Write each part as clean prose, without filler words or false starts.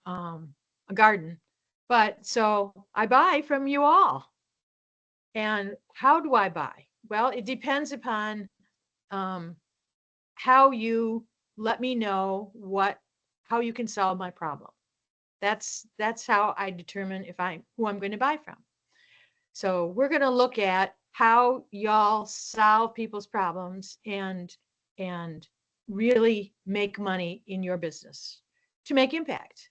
a garden. But so I buy from you all. And how do I buy? Well, it depends upon um, how you let me know how you can solve my problem. That's how I determine if who I'm going to buy from. So we're going to look at how y'all solve people's problems and really make money in your business to make impact.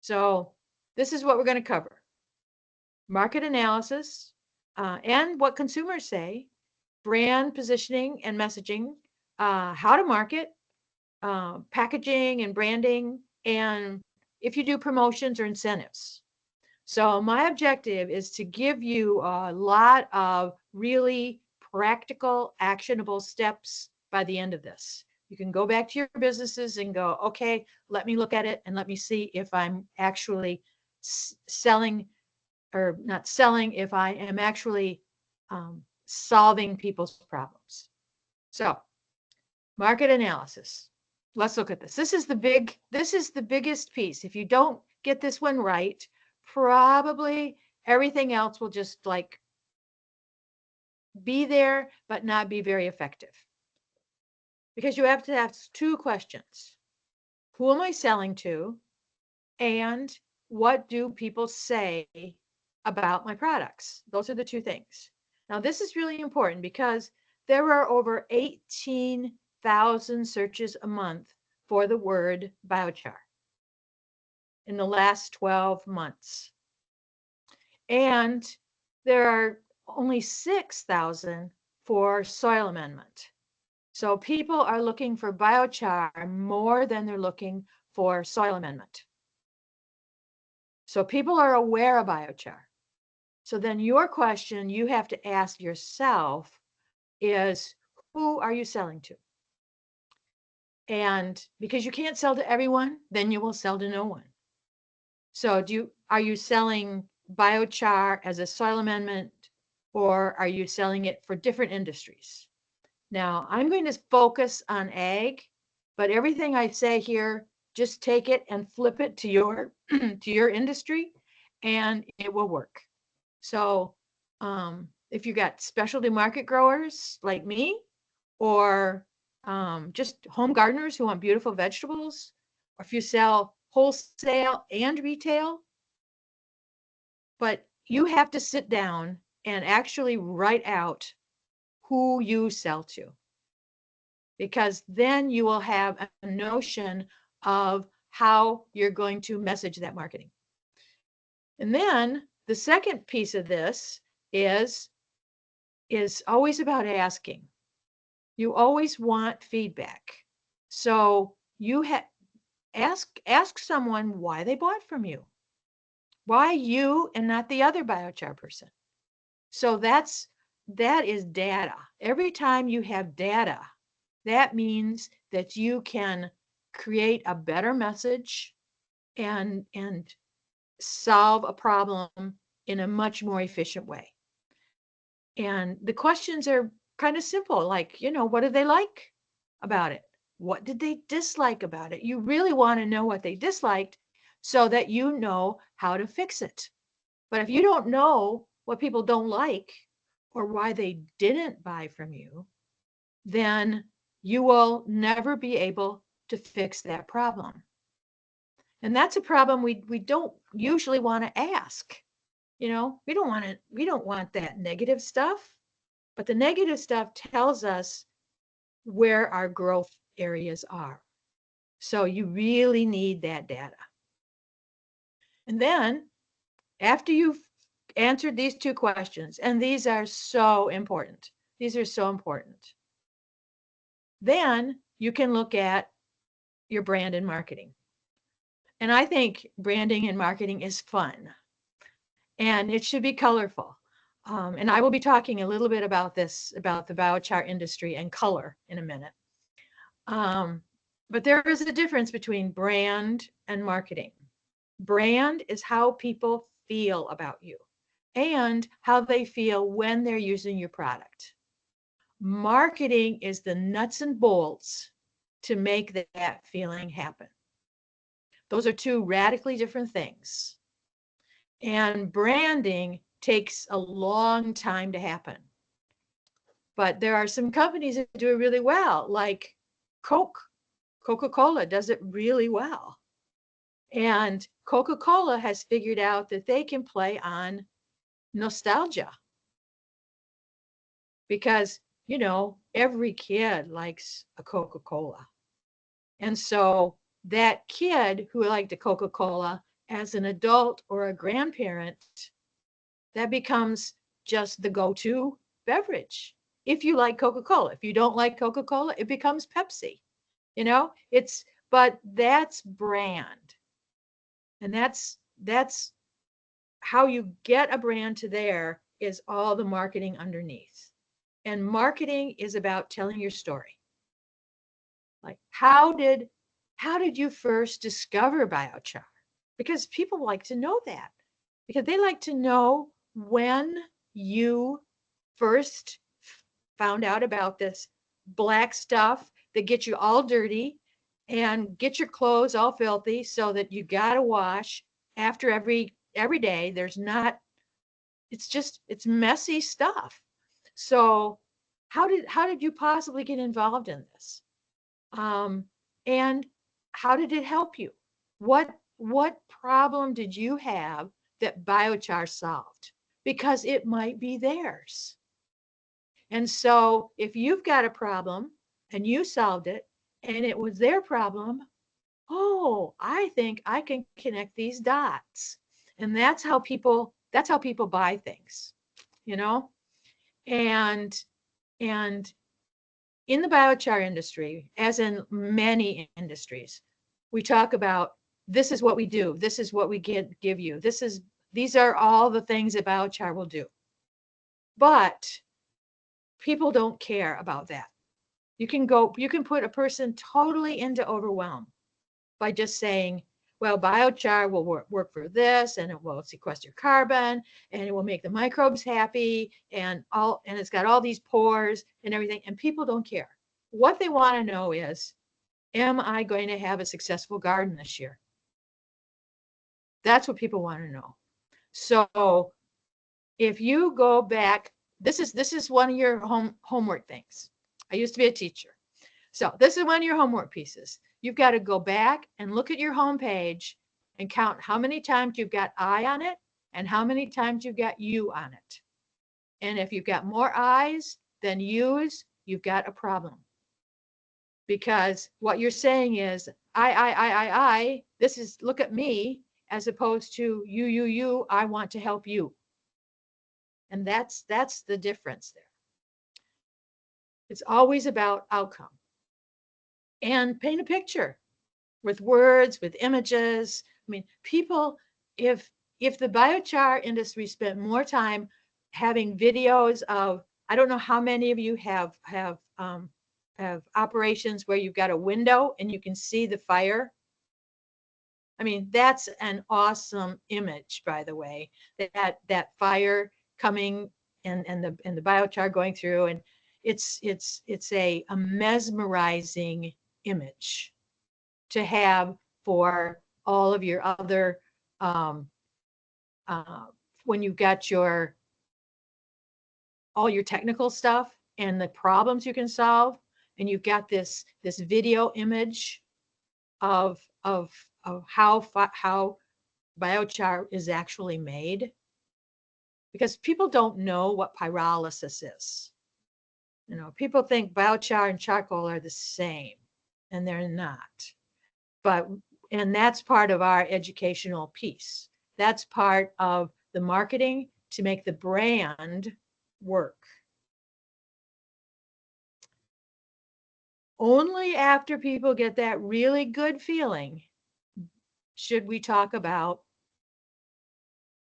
So this is what we're going to cover: market analysis and what consumers say, brand positioning and messaging, how to market, packaging and branding, and if you do promotions or incentives. So my objective is to give you a lot of really practical, actionable steps by the end of this. You can go back to your businesses and go, okay, let me look at it and let me see if I'm actually selling or not selling, if I am actually solving people's problems. So market analysis. Let's look at this. This is the biggest piece. If you don't get this one right, probably everything else will just like be there, but not be very effective. Because you have to ask two questions: who am I selling to? And what do people say about my products? Those are the two things. Now, this is really important because there are over 18,000 searches a month for the word biochar in the last 12 months. And there are only 6,000 for soil amendment. So people are looking for biochar more than they're looking for soil amendment. So people are aware of biochar. So then your question you have to ask yourself is, who are you selling to? And because you can't sell to everyone, then you will sell to no one. So are you selling biochar as a soil amendment, or are you selling it for different industries? Now, I'm going to focus on ag, but everything I say here, just take it and flip it to your to your industry and it will work. So if you got specialty market growers like me, or just home gardeners who want beautiful vegetables, or if you sell wholesale and retail, but you have to sit down and actually write out who you sell to, because then you will have a notion of how you're going to message that marketing. And then the second piece of this is always about asking. You always want feedback. So you ask someone why they bought from you. Why you and not the other biochar person? So that is data. Every time you have data, that means that you can create a better message and solve a problem in a much more efficient way. And the questions are kind of simple, like, what do they like about it? What did they dislike about it? You really want to know what they disliked so that you know how to fix it. But if you don't know what people don't like or why they didn't buy from you, then you will never be able to fix that problem. And that's a problem we don't usually want to ask. We don't want that negative stuff, but the negative stuff tells us where our growth areas are. So you really need that data. And then after you've answered these two questions, and these are so important, then you can look at your brand and marketing. And I think branding and marketing is fun and it should be colorful. And I will be talking a little bit about this, about the biochar industry and color in a minute. But there is a difference between brand and marketing. Brand is how people feel about you and how they feel when they're using your product. Marketing is the nuts and bolts to make that feeling happen. Those are two radically different things. And branding takes a long time to happen. But there are some companies that do it really well, like Coca-Cola does it really well. And Coca-Cola has figured out that they can play on nostalgia because, every kid likes a Coca-Cola. And so that kid who liked a Coca-Cola as an adult or a grandparent, that becomes just the go-to beverage. If you like Coca-Cola, if you don't like Coca-Cola, it becomes Pepsi. But that's brand. And that's how you get a brand to there is all the marketing underneath. And marketing is about telling your story. Like how did you first discover biochar? Because people like to know that. Because they like to know when you first found out about this black stuff that gets you all dirty and get your clothes all filthy so that you got to wash after every day. It's messy stuff. So how did you possibly get involved in this? And how did it help you? What problem did you have that biochar solved? Because it might be theirs. And so if you've got a problem and you solved it and it was their problem, oh, I think I can connect these dots. And that's how people buy things, you know? And and in the biochar industry, as in many industries, we talk about this is what we do, this is what we give you. These are all the things that biochar will do. But people don't care about that. You can put a person totally into overwhelm by just saying, well, biochar will work for this, and it will sequester carbon, and it will make the microbes happy, and it's got all these pores and everything, and people don't care. What they want to know is, am I going to have a successful garden this year? That's what people want to know. So if you go back, this is one of your homework things. I used to be a teacher. So this is one of your homework pieces. You've got to go back and look at your homepage and count how many times you've got I on it and how many times you've got you on it. And if you've got more I's than U's, you've got a problem. Because what you're saying is, I, this is look at me, as opposed to you, I want to help you. And that's the difference there. It's always about outcome. And paint a picture with words, with images. I mean, people, if the biochar industry spent more time having videos of, I don't know how many of you have operations where you've got a window and you can see the fire. I mean, that's an awesome image, by the way, that fire coming and the biochar going through, and it's a mesmerizing image to have for all of your other when you've got all your technical stuff and the problems you can solve, and you've got this video image of how biochar is actually made, because people don't know what pyrolysis is. People think biochar and charcoal are the same, and they're not. And that's part of our educational piece. That's part of the marketing to make the brand work. Only after people get that really good feeling should we talk about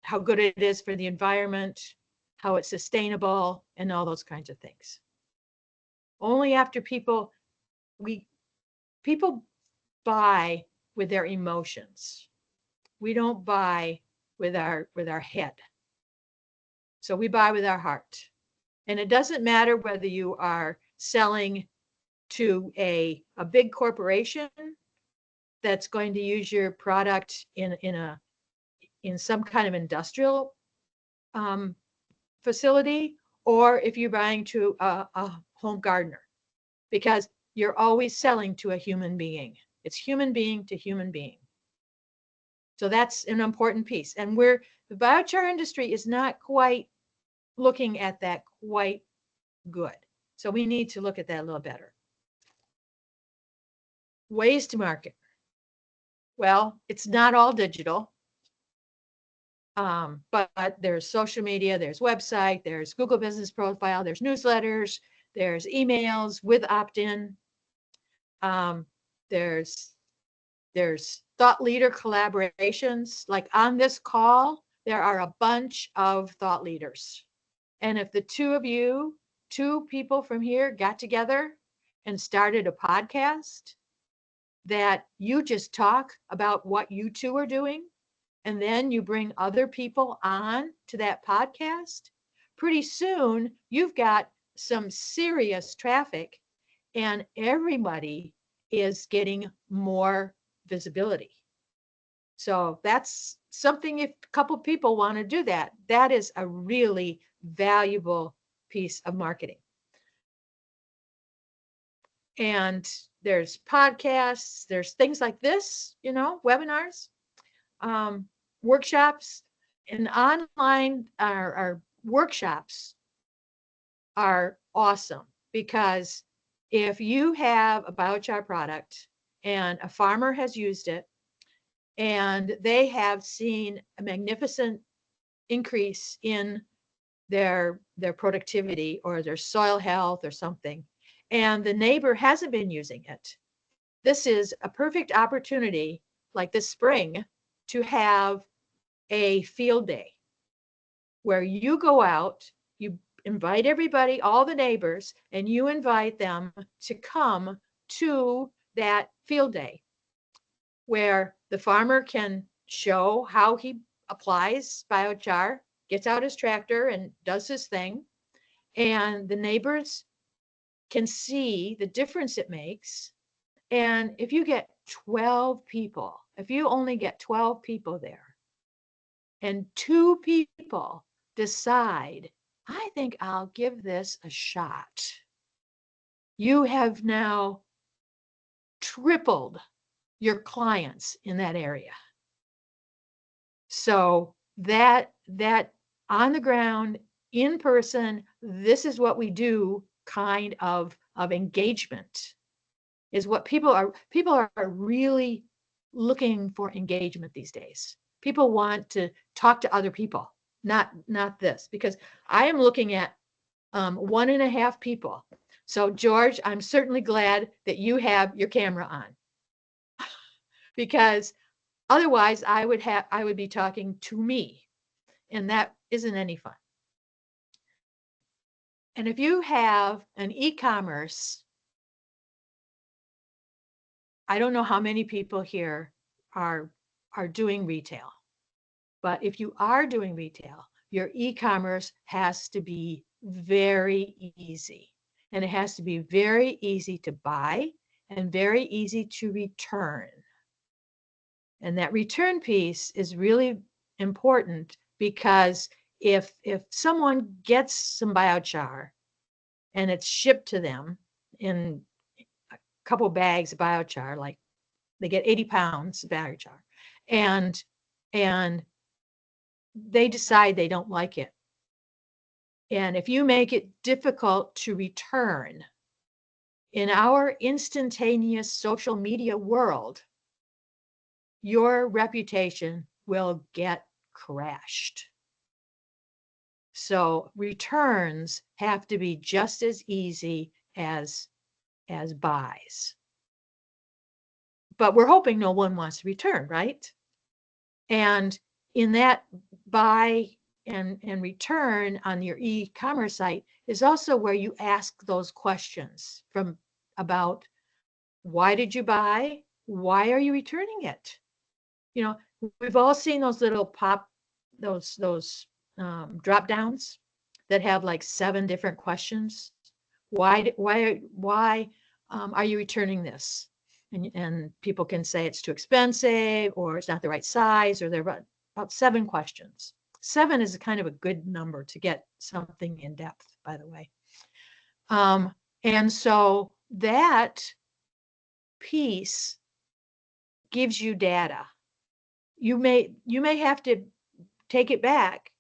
how good it is for the environment, how it's sustainable, and all those kinds of things. Only after people buy with their emotions. We don't buy with our head. So we buy with our heart. And it doesn't matter whether you are selling to a big corporation that's going to use your product in some kind of industrial um, facility, or if you're buying to a home gardener, because you're always selling to a human being. It's human being to human being. So that's an important piece. And the biochar industry is not quite looking at that quite good. So we need to look at that a little better. Ways to market. Well, it's not all digital. But there's social media, there's website, there's Google Business Profile, there's newsletters, there's emails with opt-in. Um, there's thought leader collaborations. Like on this call, there are a bunch of thought leaders. And if the two people from here got together and started a podcast that you just talk about what you two are doing, and then you bring other people on to that podcast, pretty soon you've got some serious traffic and everybody is getting more visibility. So that's something, if a couple people want to do that, that is a really valuable piece of marketing. And there's podcasts, there's things like this, webinars, workshops, and online our workshops are awesome, because if you have a biochar product and a farmer has used it and they have seen a magnificent increase in their productivity or their soil health or something, and the neighbor hasn't been using it, this is a perfect opportunity, like this spring, to have a field day where you go out, you invite everybody, all the neighbors, and you invite them to come to that field day where the farmer can show how he applies biochar, gets out his tractor and does his thing, and the neighbors can see the difference it makes. And if you get 12 people, if you only get 12 people there, and 2 people decide, I think I'll give this a shot, you have now tripled your clients in that area. So that on the ground, in person, this is what we do kind of engagement is what people are really looking for, engagement these days. People want to talk to other people, not this, because I am looking at 1.5 people. So George, I'm certainly glad that you have your camera on, because otherwise I would be talking to me, and that isn't any fun. And if you have an e-commerce, I don't know how many people here are doing retail, but if you are doing retail, your e-commerce has to be very easy, and it has to be very easy to buy and very easy to return. And that return piece is really important, because if someone gets some biochar and it's shipped to them in a couple bags of biochar, like they get 80 pounds of biochar, and they decide they don't like it, and if you make it difficult to return in our instantaneous social media world, your reputation will get crashed. So returns have to be just as easy as buys. But we're hoping no one wants to return, right? And in that buy and return on your e-commerce site is also where you ask those questions about why did you buy? Why are you returning it? We've all seen those little those drop downs that have like 7 different questions. Why are you returning this? And people can say it's too expensive or it's not the right size, or they're about 7 questions. 7 is kind of a good number to get something in depth, by the way. And so that piece gives you data. You may have to take it back,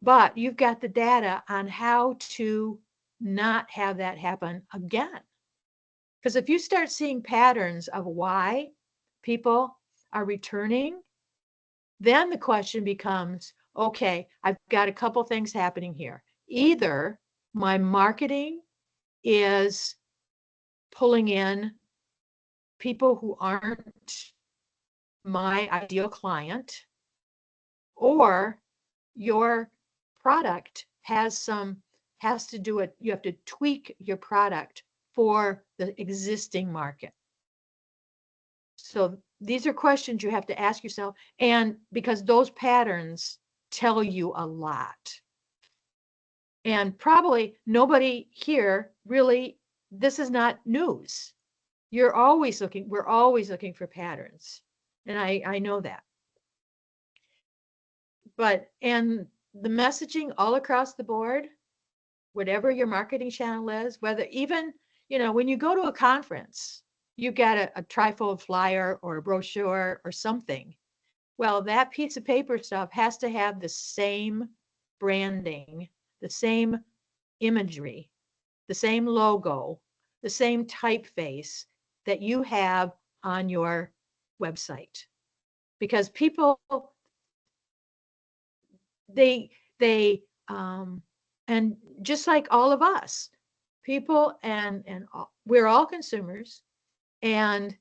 but you've got the data on how to not have that happen again. Because if you start seeing patterns of why people are returning, then the question becomes, okay, I've got a couple things happening here. Either my marketing is pulling in people who aren't my ideal client, or your product has to do it. You have to tweak your product for the existing market. So these are questions you have to ask yourself, and because those patterns tell you a lot. And probably nobody here really, this is not news. We're always looking for patterns. And I know that. And the messaging all across the board, whatever your marketing channel is, whether even, when you go to a conference, you get a trifold flyer or a brochure or something. Well, that piece of paper stuff has to have the same branding, the same imagery, the same logo, the same typeface that you have on your website. Because people, they and just like all of us, people and we're all consumers, and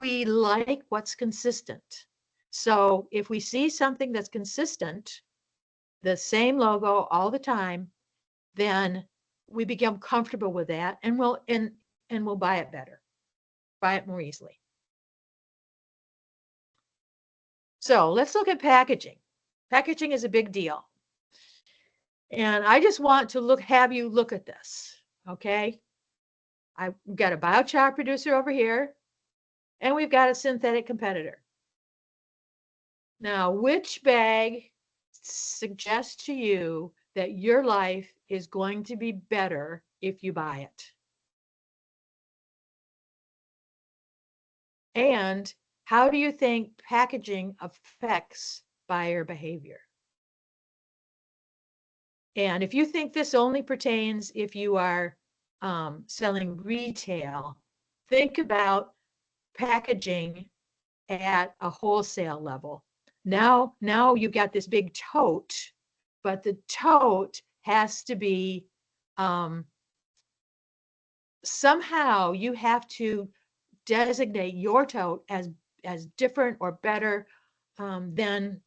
we like what's consistent. So if we see something that's consistent, the same logo all the time, then we become comfortable with that, and we'll buy it better, buy it more easily. So let's look at packaging. Packaging is a big deal. And I just want to have you look at this, okay? I've got a biochar producer over here, and we've got a synthetic competitor. Now, which bag suggests to you that your life is going to be better if you buy it? And how do you think packaging affects buyer behavior? And if you think this only pertains if you are selling retail, think about packaging at a wholesale level. Now you've got this big tote, but the tote has to be somehow you have to designate your tote as different or better than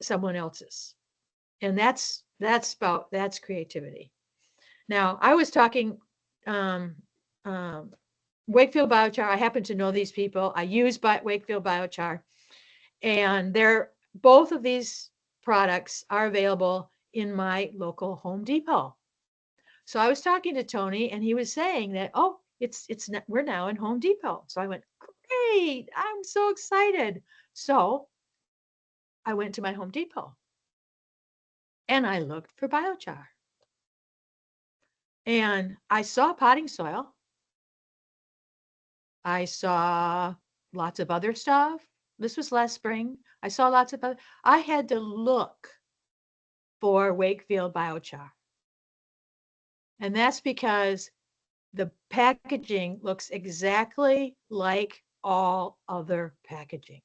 someone else's. And that's creativity. Now, I was talking Wakefield Biochar. I happen to know these people. I use Wakefield Biochar, and both of these products are available in my local Home Depot. So I was talking to Tony, and he was saying that, oh, we're now in Home Depot. So I went, great, I'm so excited. So I went to my Home Depot and I looked for biochar. And I saw potting soil. I saw lots of other stuff. This was last spring. I saw lots of I had to look for Wakefield Biochar. And that's because the packaging looks exactly like all other packaging.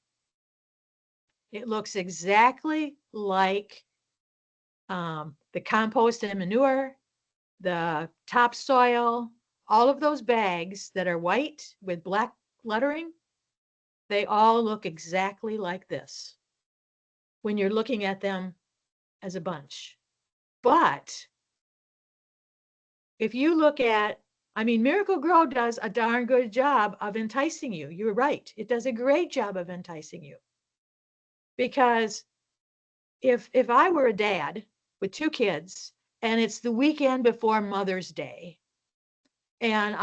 It looks exactly like the compost and manure, the topsoil, all of those bags that are white with black lettering, they all look exactly like this when you're looking at them as a bunch. But if you look at, Miracle Grow does a darn good job of enticing you. You're right. It does a great job of enticing you. Because if I were a dad with 2 kids and it's the weekend before Mother's Day, and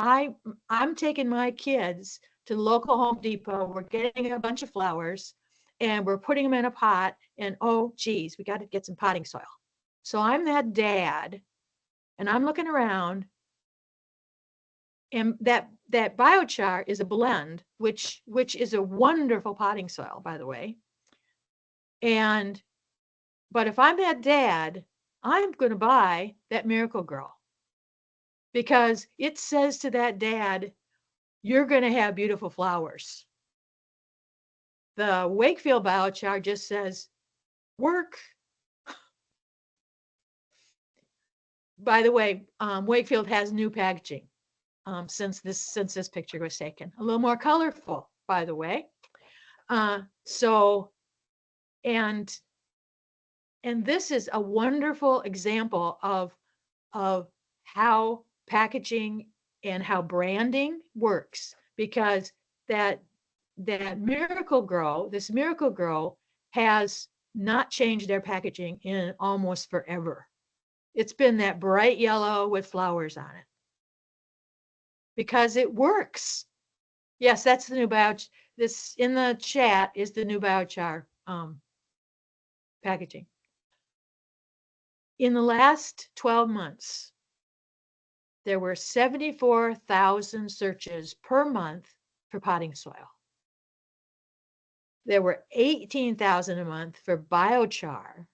I'm taking my kids to the local Home Depot. We're getting a bunch of flowers and we're putting them in a pot. And oh, geez, we got to get some potting soil. So I'm that dad and I'm looking around, and that biochar is a blend, which is a wonderful potting soil, by the way. And but if I'm that dad, I'm going to buy that Miracle Grow because it says to that dad, you're going to have beautiful flowers. The Wakefield biochar just says, work. By the way, Wakefield has new packaging since this picture was taken. A little more colorful, by the way. So, and this is a wonderful example of how packaging and how branding works, because that Miracle Grow, this Miracle Grow has not changed their packaging in almost forever. It's been that bright yellow with flowers on it because it works. Yes, that's the new biochar. This in the chat is the new biochar packaging. In the last 12 months, there were 74,000 searches per month for potting soil. There were 18,000 a month for biochar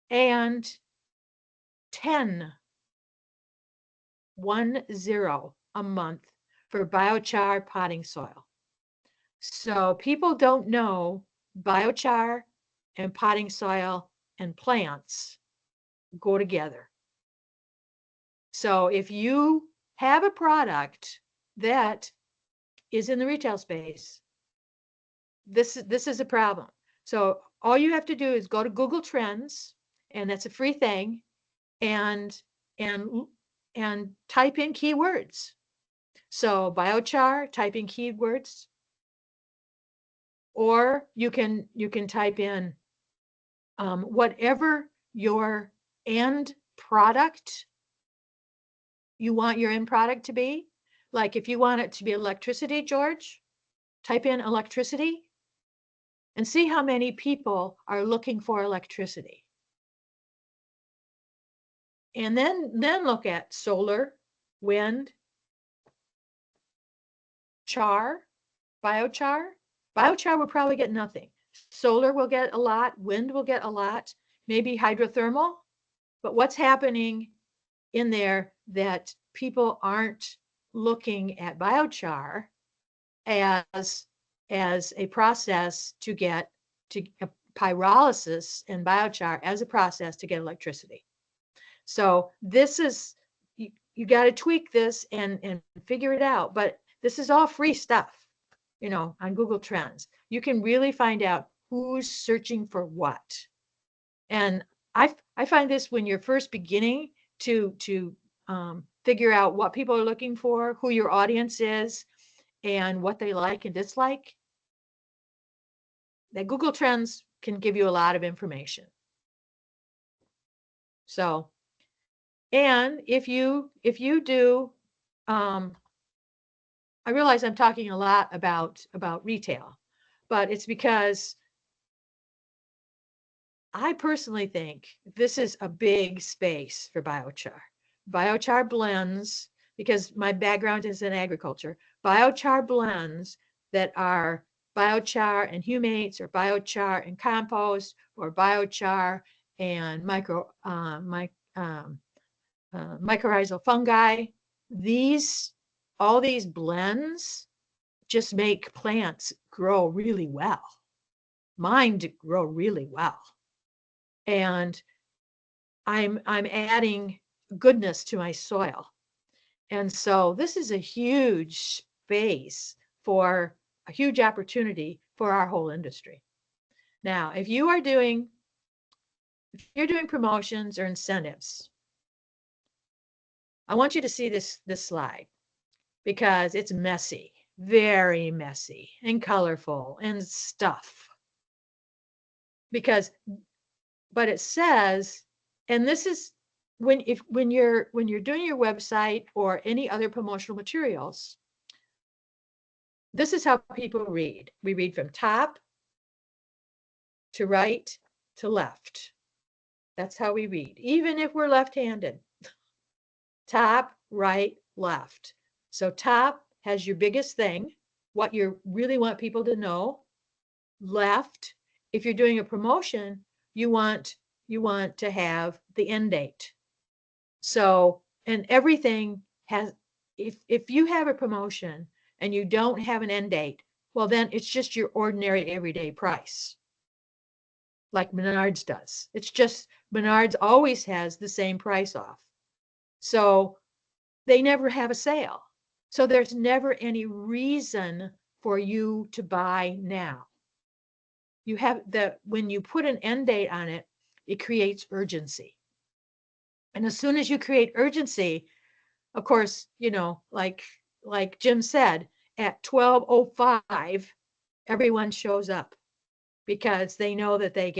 and 10 a month for biochar potting soil. So people don't know biochar and potting soil and plants go together. So if you have a product that is in the retail space, this is a problem. So all you have to do is go to Google Trends, and that's a free thing, and type in keywords. So biochar, type in keywords, or you can type in whatever your end product you want your end product to be. Like if you want it to be electricity, George, type in electricity and see how many people are looking for electricity. And then look at solar, wind, char, biochar. Biochar will probably get nothing. Solar will get a lot, wind will get a lot, maybe hydrothermal. But what's happening in there that people aren't looking at biochar as a process to get to pyrolysis and biochar as a process to get electricity. So this is, you got to tweak this and figure it out. But this is all free stuff, you know, on Google Trends. You can really find out who's searching for what. And I find this when you're first beginning to figure out what people are looking for, who your audience is, and what they like and dislike. That Google Trends can give you a lot of information. So, and if you do, I realize I'm talking a lot about retail, but it's because I personally think this is a big space for biochar. Biochar blends, because my background is in agriculture, biochar blends that are biochar and humates, or biochar and compost, or biochar and mycorrhizal fungi. All these blends just make plants grow really well. Mine grow really well. And I'm adding goodness to my soil. And so this is a huge space for a huge opportunity for our whole industry. Now, if you're doing promotions or incentives, I want you to see this slide because it's messy, very messy and colorful and stuff. But it says, and this is when you're doing your website or any other promotional materials, This is how people read. We read from top to right to left. That's how we read, even if we're left-handed. Top, right, left. So top has your biggest thing, what you really want people to know. Left, if you're doing a promotion, you want to have the end date. So, and everything has, if you have a promotion and you don't have an end date, well, then it's just your ordinary everyday price, like Menards does. It's just Menards always has the same price off. So they never have a sale. So there's never any reason for you to buy now. You have when you put an end date on it, it creates urgency. And as soon as you create urgency, of course, like Jim said, at 12:05, everyone shows up because they know that they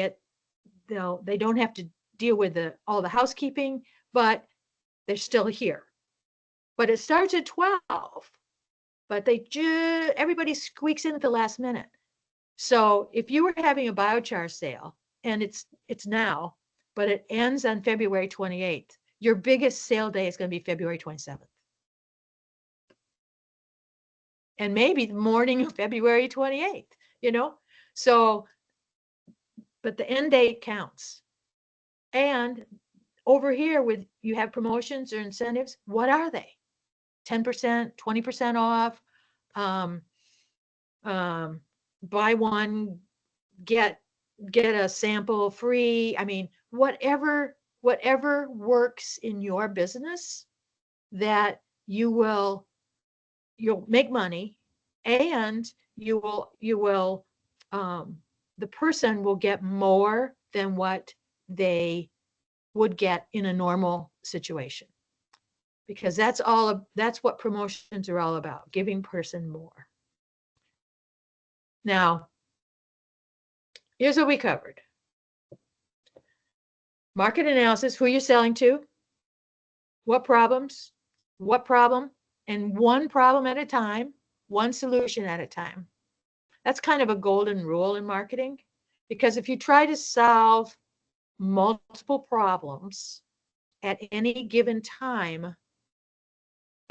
don't have to deal with all the housekeeping, but they're still here. But it starts at 12, but everybody squeaks in at the last minute. So if you were having a biochar sale, and it's now, but it ends on February 28th, your biggest sale day is going to be February 27th. And maybe the morning of February 28th, So, but the end date counts. And over here with you have promotions or incentives, what are they? 10%, 20% off, um, buy one, get a sample free. I mean, whatever works in your business that you'll make money, and the person will get more than what they would get in a normal situation, because that's what promotions are all about, giving person more. Now, here's what we covered. Market analysis, who you're selling to, what problem, and one problem at a time, one solution at a time. That's kind of a golden rule in marketing, because if you try to solve multiple problems at any given time,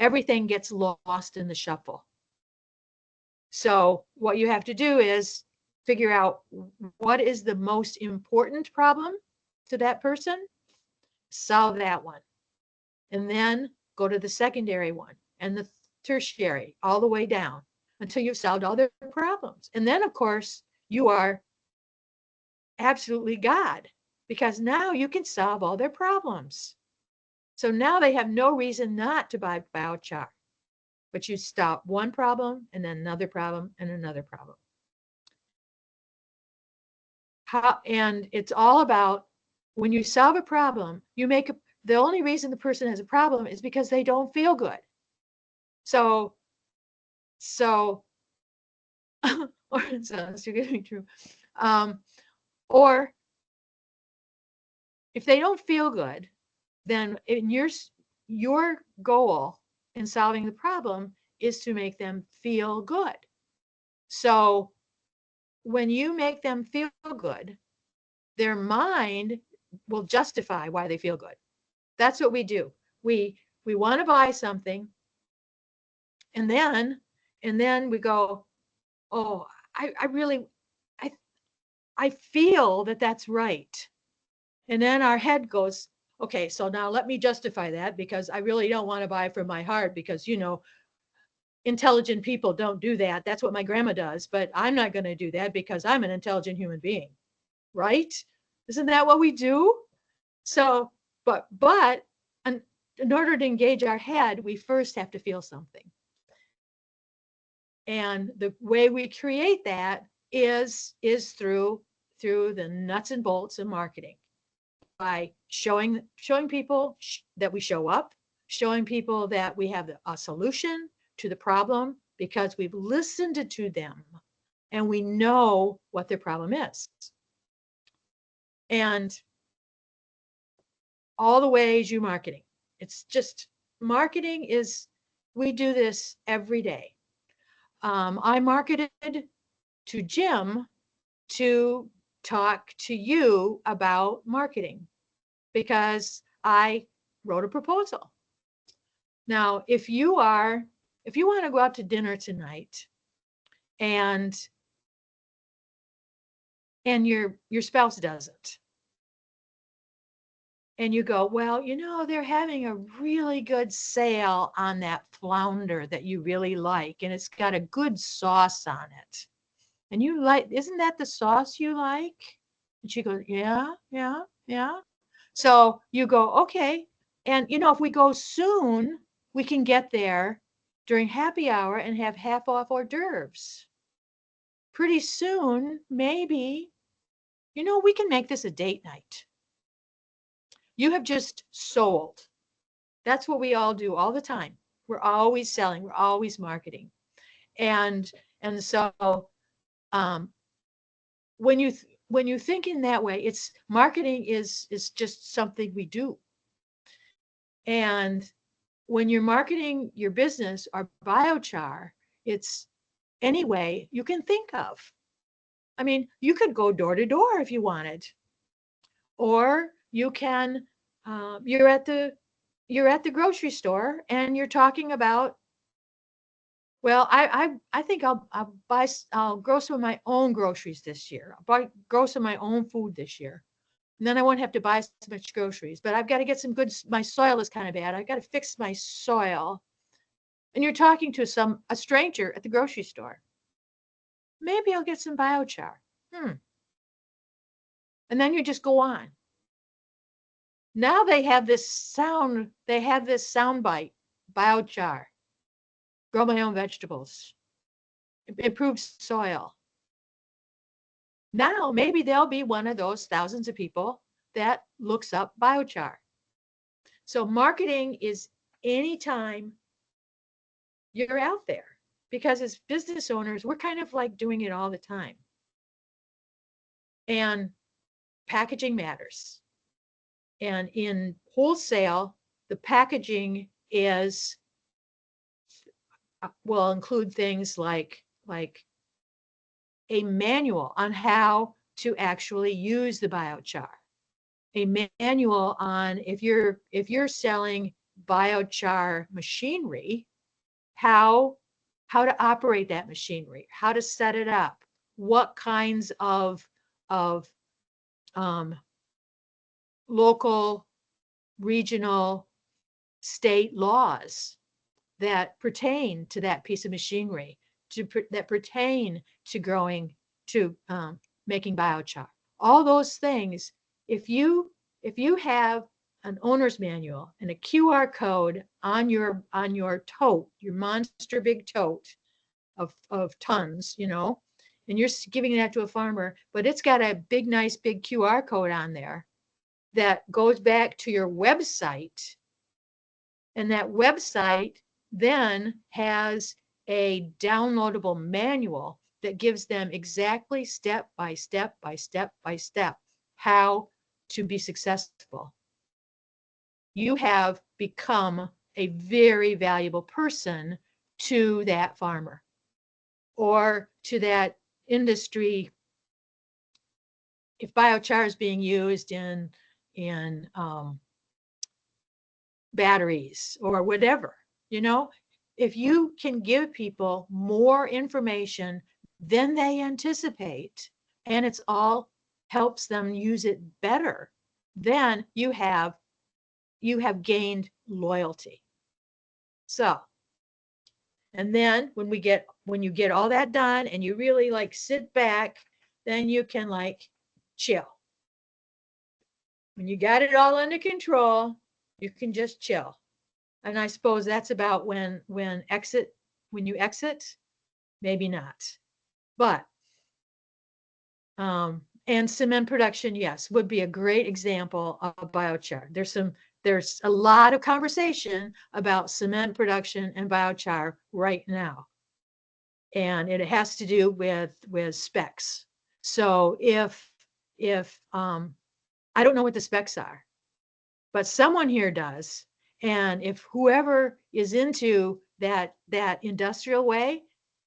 everything gets lost in the shuffle. So what you have to do is figure out what is the most important problem to that person, solve that one, and then go to the secondary one and the tertiary, all the way down until you've solved all their problems. And then, of course, you are absolutely God, because now you can solve all their problems. So now they have no reason not to buy biochar, but you stop one problem and then another problem and another problem. And it's all about, when you solve a problem, the only reason the person has a problem is because they don't feel good. So, or it sounds too good to be true. Or if they don't feel good, then your goal in solving the problem is to make them feel good. So when you make them feel good, their mind will justify why they feel good. That's what we do. We want to buy something, and then we go, oh, I really, I feel that that's right. And then our head goes, okay, so now let me justify that, because I really don't want to buy from my heart, because intelligent people don't do that. That's what my grandma does, but I'm not going to do that because I'm an intelligent human being, right? Isn't that what we do? So, but in order to engage our head, we first have to feel something. And the way we create that is through the nuts and bolts of marketing, by showing people that we show up, showing people that we have a solution to the problem, because we've listened to them and we know what their problem is. And all the ways you marketing, it's just, marketing is, we do this every day. I marketed to Jim to talk to you about marketing because I wrote a proposal. Now, if you want to go out to dinner tonight and your spouse doesn't, and you go, well, they're having a really good sale on that flounder that you really like, and it's got a good sauce on it. And you like, isn't that the sauce you like? And she goes, yeah, yeah, yeah. So you go, okay. And if we go soon, we can get there during happy hour and have half off hors d'oeuvres. Pretty soon, maybe, we can make this a date night. You have just sold. That's what we all do all the time. We're always selling, we're always marketing. And so um, when you think in that way, it's marketing is just something we do. And when you're marketing your business or biochar, it's any way you can think of. I mean, you could go door to door if you wanted, or you can. You're at the grocery store and you're talking about. Well, I think I'll grow some of my own groceries this year. Grow some of my own food this year. And then I won't have to buy so much groceries. But I've got to get some good. My soil is kind of bad. I've got to fix my soil. And you're talking to a stranger at the grocery store. Maybe I'll get some biochar. And then you just go on. Now they have this sound. They have this sound bite. Biochar. Grow my own vegetables. Improve soil. Now maybe they'll be one of those thousands of people that looks up biochar. So marketing is anytime you're out there, because as business owners, we're kind of like doing it all the time. And packaging matters. And in wholesale, the packaging will include things like a manual on how to actually use the biochar, a manual on if you're selling biochar machinery, how to operate that machinery, how to set it up, what kinds of um, local, regional, state laws that pertain to that piece of machinery, that pertain to growing, to making biochar. All those things, if you have an owner's manual and a QR code on your tote, your monster big tote of tons, and you're giving that to a farmer, but it's got a big, nice big QR code on there that goes back to your website, and that website then has a downloadable manual that gives them exactly step by step by step by step how to be successful. You have become a very valuable person to that farmer or to that industry. If biochar is being used in batteries or whatever, if you can give people more information than they anticipate, and it's all helps them use it better, then you have gained loyalty. So, and then when you get all that done and you really like sit back, then you can like chill. When you got it all under control, you can just chill. And I suppose that's about when you exit, maybe not. But and cement production, yes, would be a great example of biochar. There's a lot of conversation about cement production and biochar right now. And it has to do with specs. So if I don't know what the specs are, but someone here does. And if whoever is into that industrial way,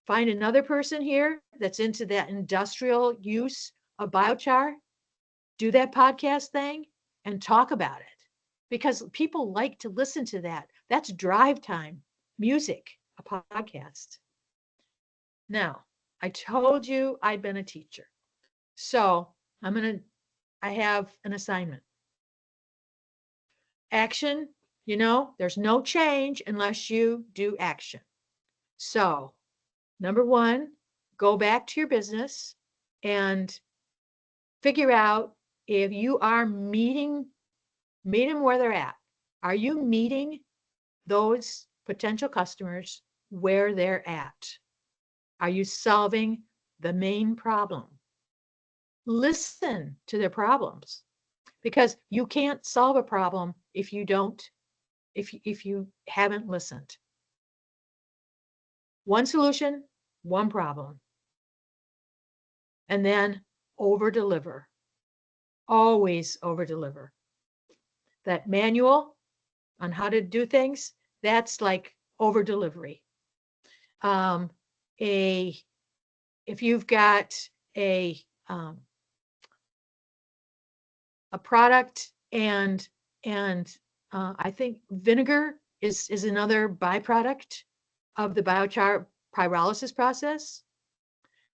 Find another person here that's into that industrial use of biochar, do that podcast thing and talk about it because people like to listen to that. That's drive time music, a podcast. Now, I told you I'd been a teacher. So I have an assignment. Action, there's no change unless you do action. So, number one, go back to your business and figure out if you are meet them where they're at. Are you meeting those potential customers where they're at? Are you solving the main problem? Listen to their problems because you can't solve a problem if you haven't listened. One solution, one problem. And then over deliver. Always over deliver. That manual on how to do things, that's like over delivery. If you've got a product and I think vinegar is another byproduct of the biochar pyrolysis process,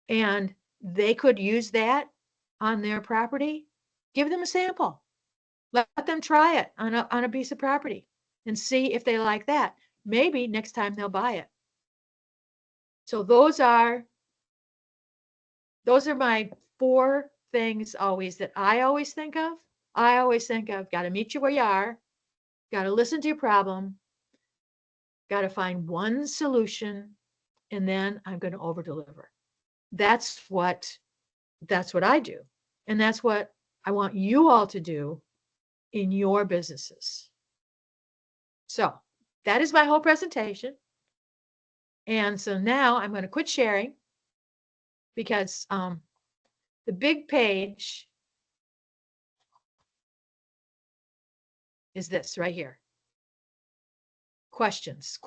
and they could use that on their property. Give them a sample. Let them try it on a piece of property and see if they like that. Maybe next time they'll buy it. So those are my 4 things always that I always think of. I always think of got to meet you where you are, got to listen to your problem, got to find one solution, and then I'm going to over deliver. That's what I do. And that's what I want you all to do in your businesses. So that is my whole presentation. And so now I'm going to quit sharing because the big page is this right here. Questions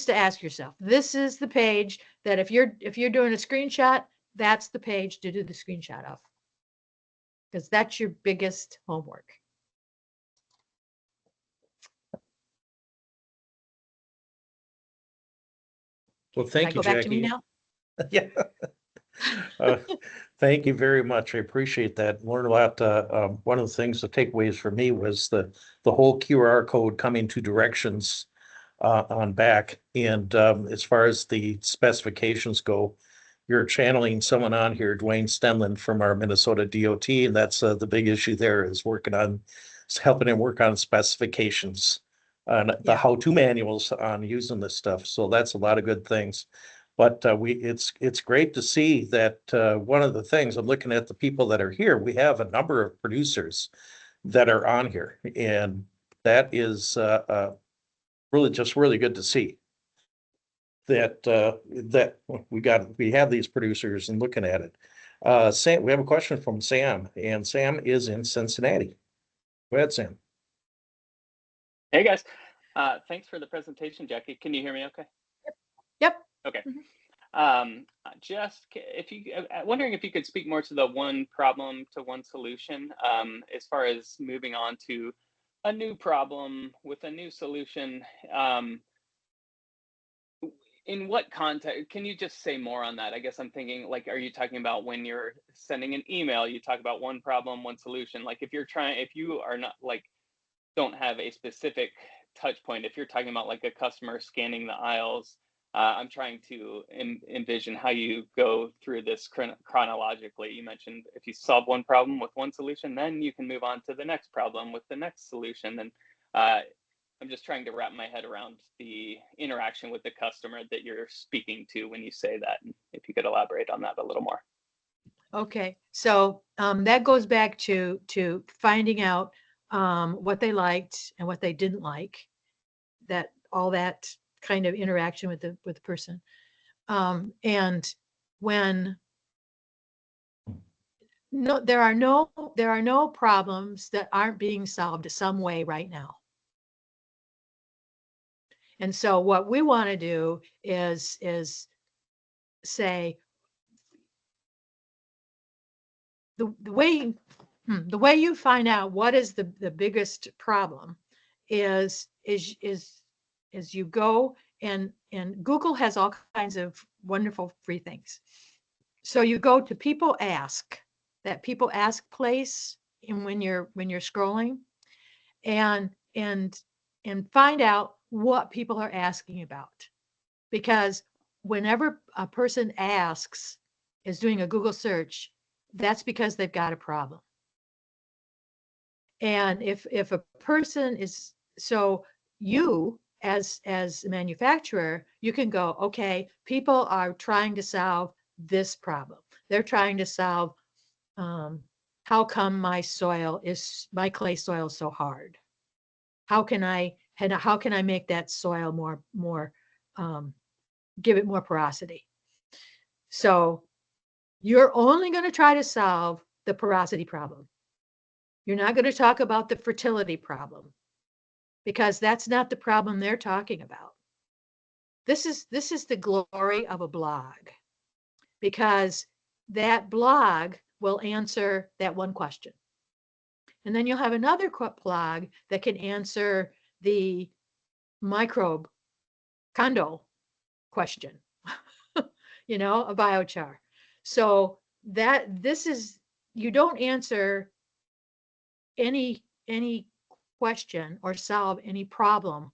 to ask yourself. This is the page that if you're doing a screenshot, that's the page to do the screenshot of, because that's your biggest homework. Well, thank you, Go back Jackie. to me now. Yeah. Thank you very much. I appreciate that. Learn a lot. One of the things, the takeaways for me was the whole QR code coming to directions on back. And as far as the specifications go, you're channeling someone on here, Dwayne Stenlin from our Minnesota DOT, and that's the big issue there is helping him work on specifications, on the how-to manuals on using this stuff. So that's a lot of good things. But it's great to see that one of the things I'm looking at the people that are here, we have a number of producers that are on here, and that is really good to see that we have these producers and looking at it. Sam, we have a question from Sam, and Sam is in Cincinnati. Go ahead, Sam. Hey guys, thanks for the presentation, Jackie. Can you hear me okay? Yep. Okay. Just wondering if you could speak more to the one problem to one solution, as far as moving on to a new problem with a new solution. In what context? Can you just say more on that? I guess I'm thinking, like, are you talking about when you're sending an email, you talk about one problem, one solution? Like if you are not like, don't have a specific touch point, if you're talking about like a customer scanning the aisles, I'm trying to envision how you go through this chronologically. You mentioned if you solve one problem with one solution, then you can move on to the next problem with the next solution. And I'm just trying to wrap my head around the interaction with the customer that you're speaking to when you say that. And if you could elaborate on that a little more. Okay, so that goes back to finding out what they liked and what they didn't like. All that kind of interaction with the person, and when there are no problems that aren't being solved some way right now. And so what we want to do is say the way you find out what is the biggest problem is you go and Google has all kinds of wonderful free things. So you go to that people ask place, and when you're scrolling, and find out what people are asking about, because whenever a person is doing a Google search, that's because they've got a problem. And if a person is, so you as a manufacturer, you can go, okay, people are trying to solve this problem. They're trying to solve, how come my clay soil so hard? How can I make that soil more give it more porosity? So you're only going to try to solve the porosity problem. You're not going to talk about the fertility problem, because that's not the problem they're talking about. This is the glory of a blog, because that blog will answer that one question. And then you'll have another blog that can answer the microbe condol question, a biochar. So you don't answer any question or solve any problem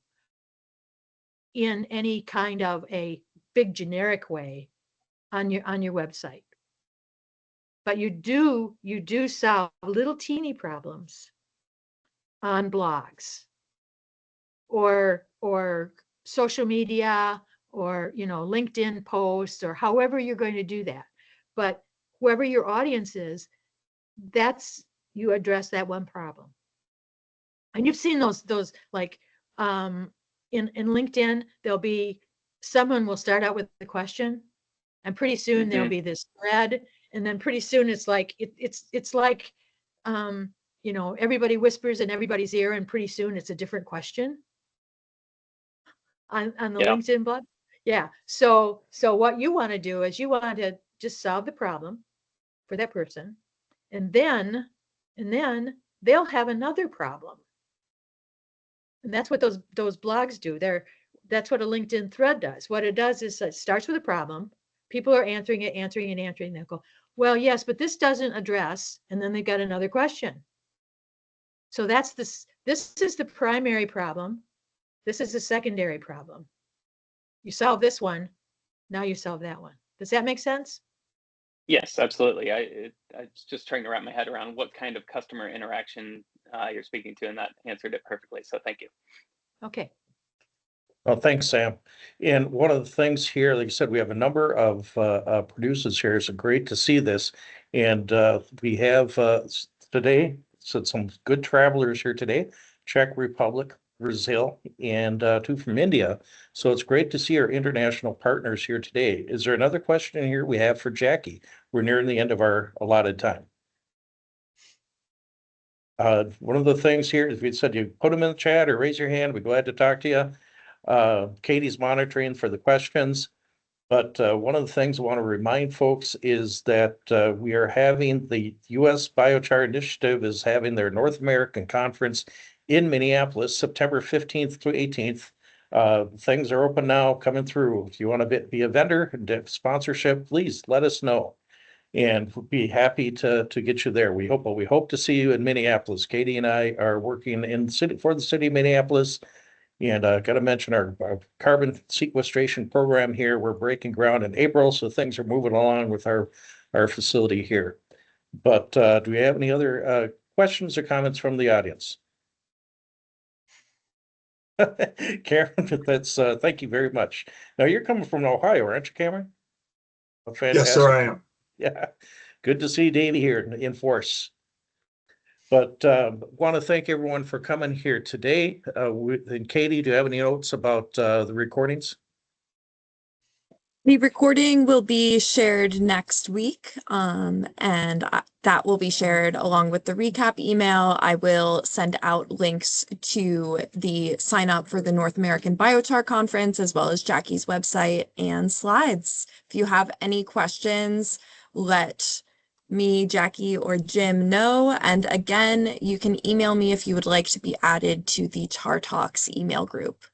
in any kind of a big generic way on your website. But you do solve little teeny problems on blogs or social media, or LinkedIn posts, or however you're going to do that. But whoever your audience is, you address that one problem. And you've seen those like in LinkedIn, someone will start out with the question, and pretty soon there'll be this thread, and then pretty soon it's like it's like everybody whispers in everybody's ear, and pretty soon it's a different question on the LinkedIn blog. Yeah. So what you want to do is you want to just solve the problem for that person, and then they'll have another problem. And that's what those blogs do. That's what a LinkedIn thread does. What it does is it starts with a problem. People are answering it. They'll go, well, yes, but this doesn't address, and then they've got another question. So this is the primary problem. This is the secondary problem. You solve this one, now you solve that one. Does that make sense? Yes, absolutely. I was just trying to wrap my head around what kind of customer interaction you're speaking to, and that answered it perfectly. So thank you. Okay. Well, thanks, Sam. And one of the things here, like I said, we have a number of producers here. It's great to see this. And we have today, some good travelers here today, Czech Republic, Brazil, and 2 from India. So it's great to see our international partners here today. Is there another question here we have for Jackie? We're nearing the end of our allotted time. One of the things here, if you said you put them in the chat or raise your hand, we're glad to talk to you. Katie's monitoring for the questions. But one of the things I want to remind folks is that we are having the U.S. Biochar Initiative is having their North American Conference in Minneapolis, September 15th through 18th. Things are open now, coming through. If you want to be a vendor, sponsorship, please let us know. And we'll be happy to get you there. We hope to see you in Minneapolis. Katie and I are working in the city for the city of Minneapolis. And got to mention our carbon sequestration program here. We're breaking ground in April, so things are moving along with our facility here. But do we have any other questions or comments from the audience? Karen, that's thank you very much. Now you're coming from Ohio, aren't you, Cameron? Oh, yes, sir, I am. Yeah, good to see Davey here in force. But want to thank everyone for coming here today. And Katie, do you have any notes about the recordings? The recording will be shared next week, that will be shared along with the recap email. I will send out links to the sign up for the North American Biochar Conference, as well as Jackie's website and slides. If you have any questions, let me, Jackie, or Jim know. And again, you can email me if you would like to be added to the Char Talks email group.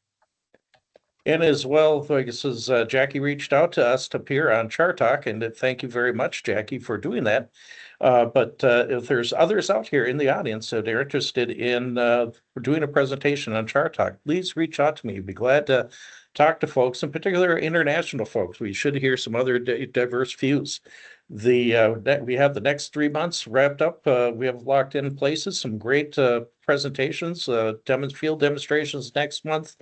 And as well, like it says, Jackie reached out to us to appear on Char Talk, and thank you very much, Jackie, for doing that. But if there's others out here in the audience that are interested in doing a presentation on Char Talk, please reach out to me. I'd be glad to talk to folks, in particular international folks. We should hear some other diverse views. We have the next 3 months wrapped up. We have locked in places, some great presentations, field demonstrations next month.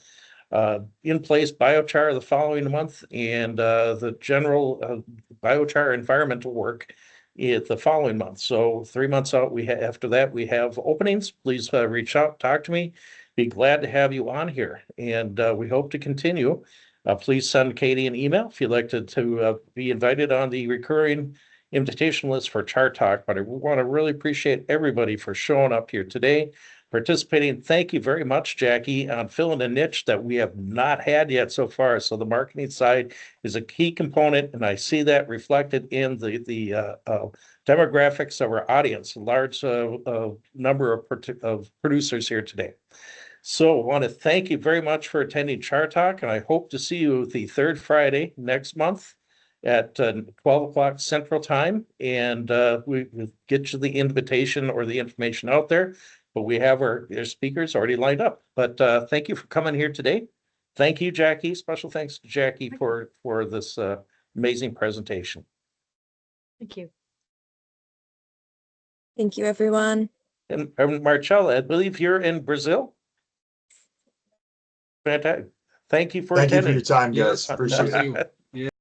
In place biochar the following month, and the general biochar environmental work the following month. So 3 months out, after that we have openings. Please reach out, talk to me. Be glad to have you on here, and we hope to continue. Please send Katie an email if you'd like to be invited on the recurring invitation list for Char Talk. But I want to really appreciate everybody for showing up here today, participating. Thank you very much, Jackie, on filling a niche that we have not had yet so far. So the marketing side is a key component, and I see that reflected in the demographics of our audience, a large number of producers here today. So I want to thank you very much for attending Char Talk, and I hope to see you the third Friday next month at 12 o'clock Central Time, and we will get you the invitation or the information out there. But we have our speakers already lined up. But thank you for coming here today. Thank you, Jackie. Special thanks to Jackie for this amazing presentation. Thank you. Thank you, everyone. And Marcella, I believe you're in Brazil. Fantastic. Thank you for attending. Thank you for your time, guys. Appreciate it.